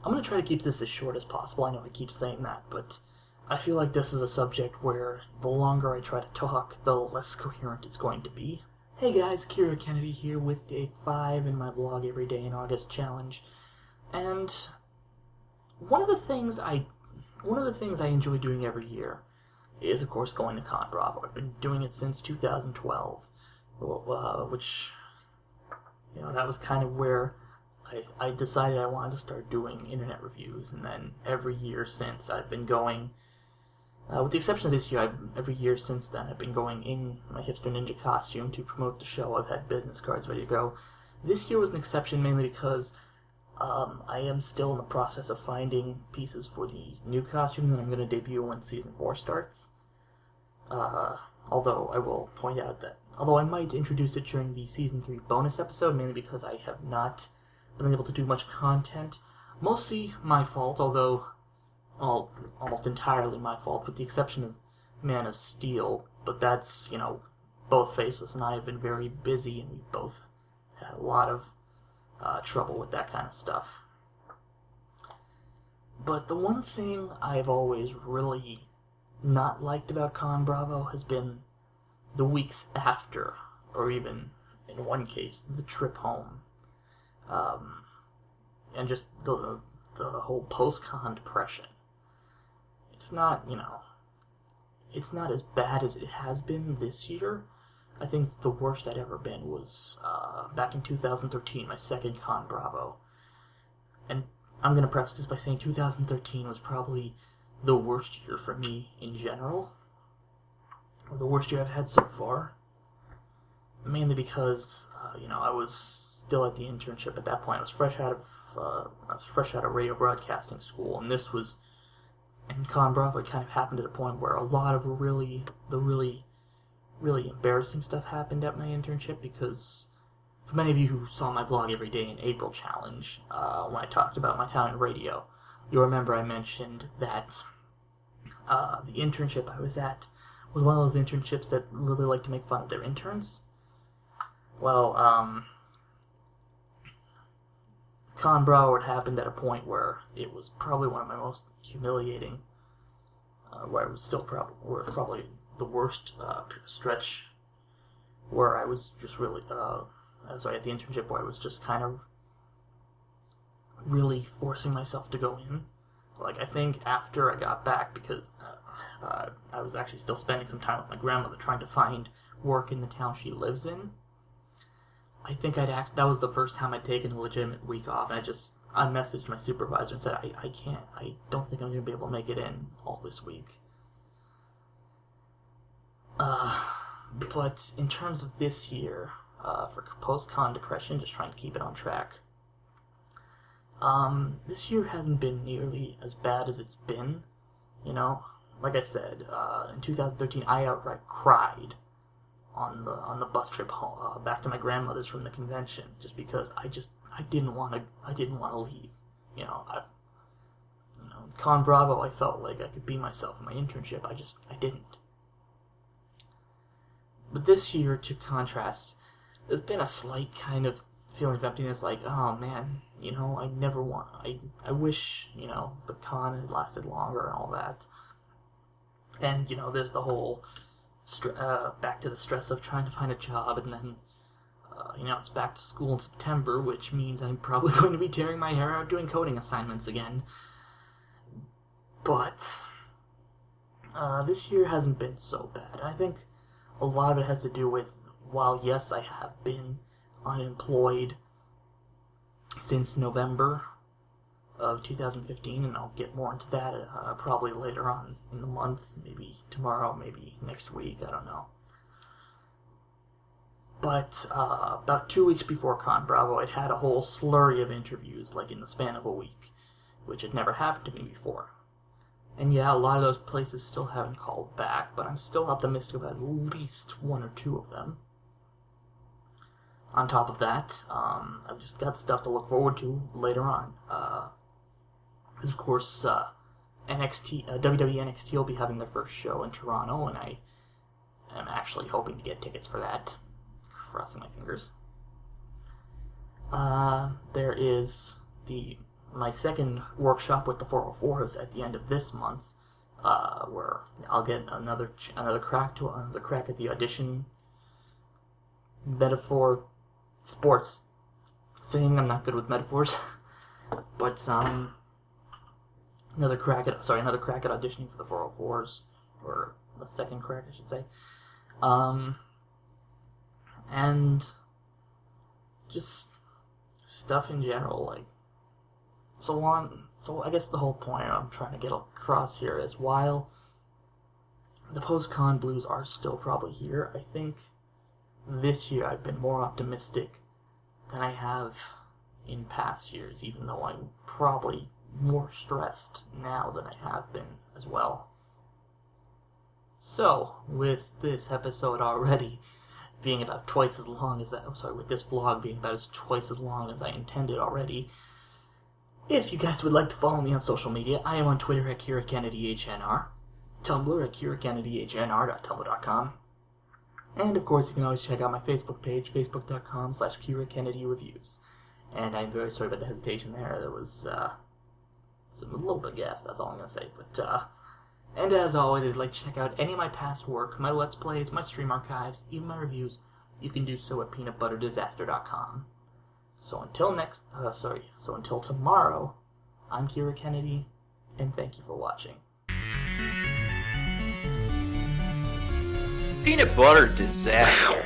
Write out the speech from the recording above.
I'm going to try to keep this as short as possible. I know I keep saying that, but I feel like this is a subject where the longer I try to talk, the less coherent it's going to be. Hey guys, KiraKennedy here with Day 5 in my blog Every Day in August challenge. And one of the things I enjoy doing every year is, of course, going to Con Bravo. I've been doing it since 2012, which, that was kind of where I decided I wanted to start doing internet reviews, and then every year since I've been going, with the exception of this year, every year since then I've been going in my hipster ninja costume to promote the show. I've had business cards ready to go. This year was an exception mainly because I am still in the process of finding pieces for the new costume that I'm going to debut when Season 4 starts. Although I will point out that, although I might introduce it during the Season 3 bonus episode, mainly because I have not been able to do much content. Mostly my fault, although almost entirely my fault, with the exception of Man of Steel. But that's, both Faceless and I have been very busy, and we've both had a lot of trouble with that kind of stuff. But the one thing I've always really not liked about Con Bravo has been the weeks after, or even, in one case, the trip home. And just the whole post-con depression. It's not, it's not as bad as it has been this year. I think the worst I'd ever been was back in 2013, my second Con Bravo. And I'm going to preface this by saying 2013 was probably the worst year for me in general. Or the worst year I've had so far. Mainly because, I was still at the internship at that point. I was fresh out of radio broadcasting school, and this was, and Con Bravo kind of happened at a point where a lot of really embarrassing stuff happened at my internship, because for many of you who saw my vlog Every Day in April challenge, when I talked about my time in radio, you'll remember I mentioned that the internship I was at was one of those internships that really like to make fun of their interns. Well, Con Bravo had happened at a point where it was probably one of my most humiliating, where I was still probably the worst stretch, where I was just really, at the internship where I was just kind of really forcing myself to go in. Like, I think after I got back, because I was actually still spending some time with my grandmother trying to find work in the town she lives in. I think that was the first time I'd taken a legitimate week off, and I messaged my supervisor and said, I can't, I don't think I'm going to be able to make it in all this week. But in terms of this year, for post-con depression, just trying to keep it on track, this year hasn't been nearly as bad as it's been, Like I said, in 2013, I outright cried on the bus trip home, back to my grandmother's from the convention, just because I didn't want to leave. Con Bravo, I felt like I could be myself in my internship. I didn't. But this year, to contrast, there's been a slight kind of feeling of emptiness, like, oh man, I wish, the con had lasted longer and all that. And, there's the whole back to the stress of trying to find a job, and then, it's back to school in September, which means I'm probably going to be tearing my hair out doing coding assignments again. But this year hasn't been so bad. I think a lot of it has to do with, while yes, I have been unemployed since November of 2015, and I'll get more into that probably later on in the month, maybe tomorrow, maybe next week, I don't know. But about 2 weeks before Con Bravo, I'd had a whole slurry of interviews, like in the span of a week, which had never happened to me before. And yeah, a lot of those places still haven't called back, but I'm still optimistic about at least one or two of them. On top of that, I've just got stuff to look forward to later on. Of course, WWE NXT will be having their first show in Toronto, and I am actually hoping to get tickets for that. Crossing my fingers. There is the my second workshop with the 404s at the end of this month, where I'll get another crack at the audition metaphor sports thing. I'm not good with metaphors, but another crack at auditioning for the 404s, or the second crack, I should say. And just stuff in general, like so on. So I guess the whole point I'm trying to get across here is, while the post-con blues are still probably here, I think this year I've been more optimistic than I have in past years, even though I'm probably more stressed now than I have been as well. So, with this episode already being about twice as long as with this vlog being about twice as long as I intended already, if you guys would like to follow me on social media, I am on Twitter at KiraKennedyHNR, Tumblr at KiraKennedyHNR.tumblr.com, and of course you can always check out my Facebook page, facebook.com/KiraKennedyReviews. And I'm very sorry about the hesitation there. There was a little bit of gas, that's all I'm going to say. But and as always, if you'd like to check out any of my past work, my Let's Plays, my stream archives, even my reviews, you can do so at peanutbutterdisaster.com. So until until tomorrow, I'm Kira Kennedy, and thank you for watching. Peanut butter disaster.